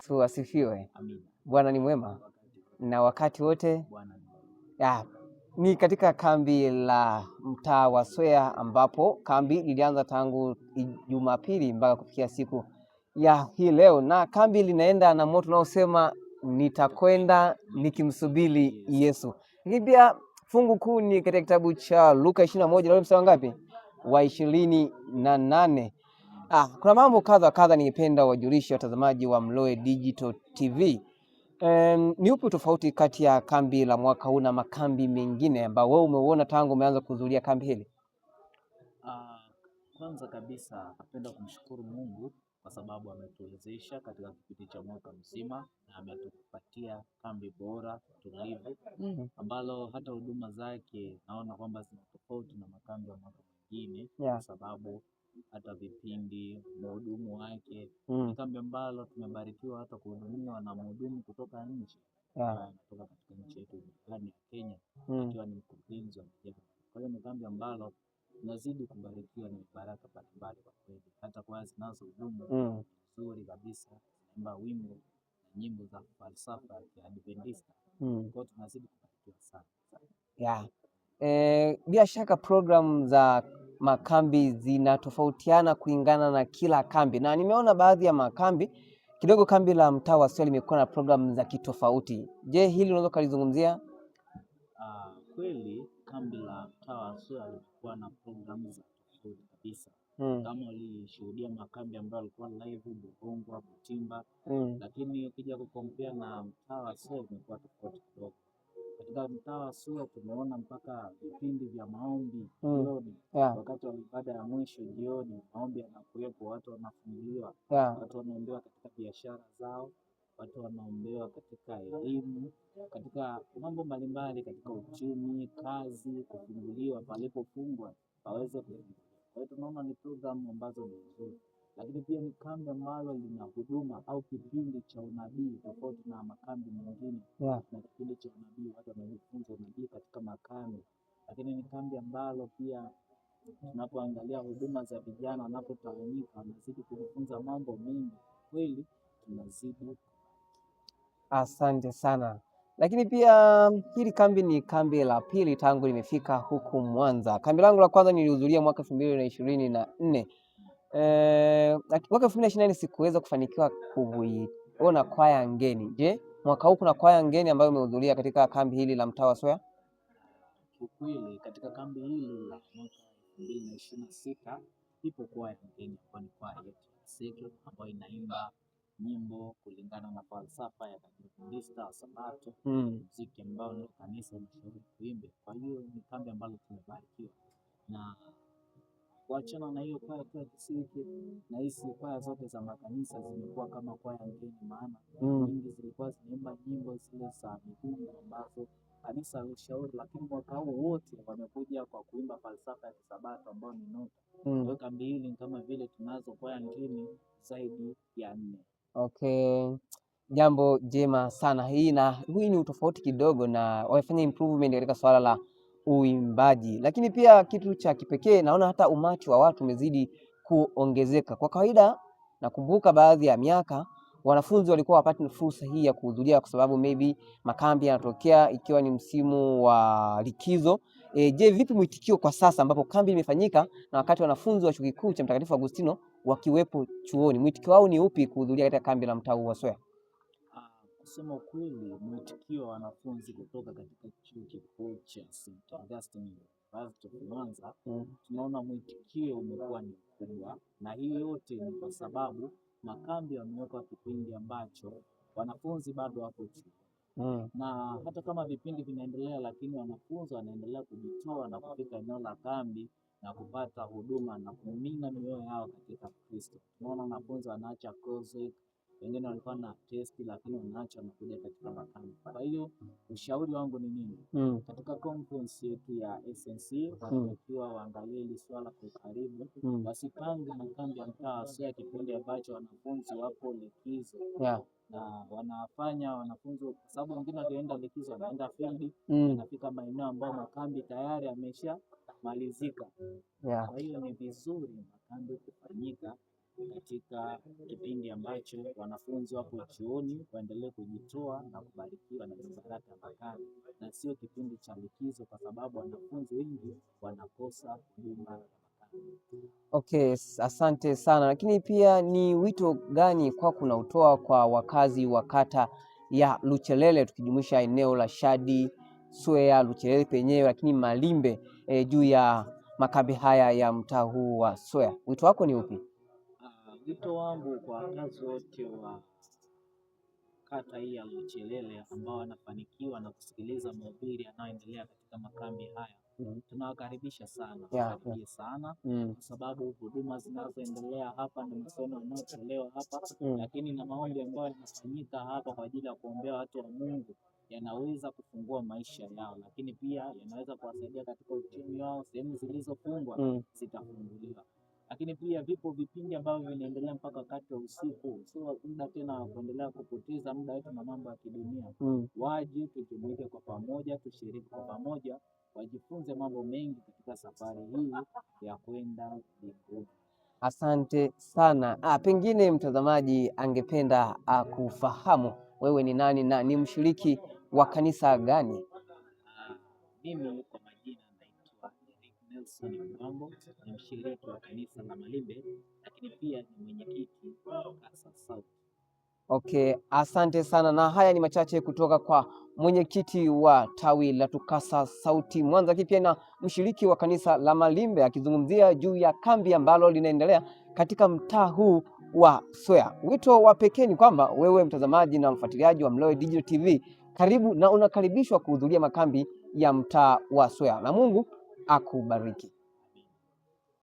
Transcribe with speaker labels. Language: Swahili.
Speaker 1: Tu asifiwe.
Speaker 2: Amina.
Speaker 1: Bwana ni mwema na wakati wote.
Speaker 2: Bwana
Speaker 1: ni katika kambi la mtaa wa Swea ambapo kambi lilianza tangu Jumapili mpaka kufikia siku ya hii leo, na kambi linaenda na moto unaosema nitakwenda nikimsubiri Yesu. Lakini pia fungu kuu ni katika kitabu cha Luka 21 na mstari ngapi? Wa 28. Kuna mambo kadha kadha ningependa wajulishe watazamaji wa Mloe Digital TV. Ni upi tofauti kati ya kambi la mwaka huu na makambi mengine ambao wewe umeuona tangu umeanza kuhudhuria kambi hili?
Speaker 2: Kwanza kabisa napenda kumshukuru Mungu kwa sababu ametuwezesha katika kipindi cha mwaka mzima na ametupatia kambi bora tulivu, ambalo hata huduma zake naona kwamba zina tofauti na makambi ya mwaka mwingine, kwa sababu hata vipindi, mhudumu wake ni kambi ambalo tumebarikiwa hata kuhudumiwa na mhudumu kutoka nje, kutoka katika nchi yetu ya Kenya, akiwa ni mkurugenzi wa mjengo. Kwa hiyo ni kambi ambalo nazidi kubarikiwa na baraka mbalimbali kwa kweli. Hata kwa zinazo hudumu nzuri kabisa, naimba wimbo na nyimbo za falsafa ya Adventista. Kwa hiyo tunazidi kubarikiwa sana.
Speaker 1: Bila shaka program za makambi zinatofautiana kulingana na kila kambi, na nimeona baadhi ya makambi kidogo, kambi la mtaa wa Swea limekuwa na program za kitofauti. Je, hili unaweza kulizungumzia?
Speaker 2: Kweli kambi la mtaa wa Swea lilikuwa na program za tofauti kabisa. Kama ulishuhudia makambi ambayo alikuwa live Bugongwa, Butimba, lakini ukija kukompea na mtaa wa Swea imekuwa tofauti kidogo. Katika mtaa wa Swea tumeona mpaka vipindi vya maombi jioni, wakati wa ibada ya mwisho jioni, maombi yanakuwepo, watu wanafunguliwa, watu wanaombewa katika biashara zao, watu wanaombewa katika elimu, katika mambo mbalimbali, katika uchumi, kazi, kufunguliwa palipofungwa waweze kufunguliwa. Kwa hiyo tunaona ni programu ambazo ni nzuri, lakini pia ni kambi ambalo lina huduma au kipindi cha unabii tofauti na makambi mengine. Na kipindi cha unabii, watu wanajifunza unabii katika makambi, lakini ni kambi ambalo pia tunapoangalia huduma za vijana wanapotawanyika wanazidi kujifunza mambo mengi. Kweli tunazidi.
Speaker 1: Asante sana. Lakini pia hili kambi ni kambi la pili tangu limefika huku Mwanza. Kambi langu la kwanza nilihudhuria mwaka 2024. Mwaka 2024 sikuweza kufanikiwa kuona kwaya ngeni. Je, mwaka huu kuna kwaya ngeni ambayo umehudhuria katika kambi hili la mtaa wa Swea?
Speaker 2: Kweli katika kambi hili la mwaka 2026 ipo kwaya ngeni, kwa ni kwaya yetu Seke ambayo inaimba nyimbo kulingana na falsafa ya Adventista wa Sabato, muziki ambao ndio kanisa linashauri kuimba. Kwa hiyo ni kambi ambalo tumebarikiwa. Na kuachana na hiyo kwaya ya Seke, na hizi kwaya zote za makanisa zimekuwa kama kwaya ngeni, maana nyingi zilikuwa zinaimba nyimbo zile za midundo ambazo kanisa alishauri, lakini mwaka huu wote wamekuja kwa kuimba falsafa ya Sabato ambayo ni nota. Kwa hiyo kambi hili ni kama vile tunazo kwaya ngeni zaidi ya 4.
Speaker 1: Okay, jambo jema sana. Hii ni utofauti kidogo na wamefanya improvement katika swala la uimbaji, lakini pia kitu cha kipekee, naona hata umati wa watu umezidi kuongezeka. Kwa kawaida nakumbuka baadhi ya miaka wanafunzi walikuwa wapati fursa hii ya kuhudhuria kwa sababu maybe makambi yanatokea ikiwa ni msimu wa likizo. Je, vipi mwitikio kwa sasa ambapo kambi imefanyika na wakati wanafunzi wa chuo kikuu cha Mtakatifu Agustino wakiwepo chuoni, mwitikio wao ni upi kuhudhuria katika kambi la mtaa wa Swea?
Speaker 2: Kusema kweli, mwitikio wa wanafunzi kutoka katika chuo kikuu cha St. Augustine University of Mwanza, tunaona mwitikio umekuwa ni mkubwa, na hii yote ni kwa sababu makambi yamewekwa kipindi ambacho wanafunzi bado wako chuo. Na hata kama vipindi vinaendelea, lakini wanafunzi wanaendelea kujitoa na kufika eneo la kambi na kupata huduma na kumimina mioyo yao katika Kristo. Tunaona wanafunzi wanaacha coursework, wengine walikuwa na test lakini wanaacha na kuja katika makambi. Kwa hiyo ushauri wangu ni nini? Katika conference yetu ya SNC wanatakiwa waangalie hili swala kwa karibu, wasipange makambi ya mtaa wa Swea kipindi ambacho wanafunzi wapo likizo. Na wanafanya wanafunzi, kwa sababu wengine wanaenda likizo, wanaenda field, wanafika maeneo ambayo makambi tayari yamesha malizika. Kwa hiyo ni vizuri makambi kufanyika katika kipindi ambacho wanafunzi wapo chuoni waendelee kujitoa na kubarikiwa na baraka ya makambi, na sio kipindi cha likizo, kwa sababu wanafunzi wengi wanakosa huduma ya makambi.
Speaker 1: Okay, asante sana. Lakini pia ni wito gani kwa kunautoa kwa wakazi wa kata ya Luchelele tukijumuisha eneo la Shadi, Swea, Luchelele penyewe, lakini Malimbe juu ya makambi haya ya mtaa huu wa Swea? Wito wako ni upi?
Speaker 2: Wito wangu kwa wakazi wote wa kata hii ya Luchelele ambao wanafanikiwa na kusikiliza mahubiri yanayoendelea katika makambi haya, tunawakaribisha sana, wakaribie sana kwa sababu huduma zinazoendelea hapa ni masomo yanayotolewa hapa, lakini na maombi ambayo yanafanyika hapa kwa ajili ya kuombea watu wa Mungu yanaweza kufungua maisha yao, lakini pia yanaweza kuwasaidia katika uchumi wao. Sehemu zilizofungwa zitafunguliwa, lakini pia vipo vipindi ambavyo vinaendelea mpaka wakati wa usiku. Sio muda tena wa kuendelea kupoteza muda wetu na mambo ya kidunia. Waje tujumuike kwa pamoja, tushiriki kwa pamoja, wajifunze mambo mengi katika safari hii ya kwenda mbinguni.
Speaker 1: Asante sana. Pengine mtazamaji angependa kufahamu wewe ni nani na ni mshiriki wa kanisa gani?
Speaker 2: Mimi kwa majina naitwa Eric Nelson Mambo, ni mshiriki wa kanisa la Malimbe, lakini pia ni mwenyekiti wa Tukasa Sauti.
Speaker 1: Okay, asante sana. Na haya ni machache kutoka kwa mwenyekiti wa tawi la Tukasa Sauti Mwanza, lakini pia na mshiriki wa kanisa la Malimbe akizungumzia juu ya kambi ambalo linaendelea katika mtaa huu wa Swea. Wito wa pekee ni kwamba wewe mtazamaji na mfuatiliaji wa Mloe Digital TV, karibu na unakaribishwa kuhudhuria makambi ya mtaa wa Swea, na Mungu akubariki.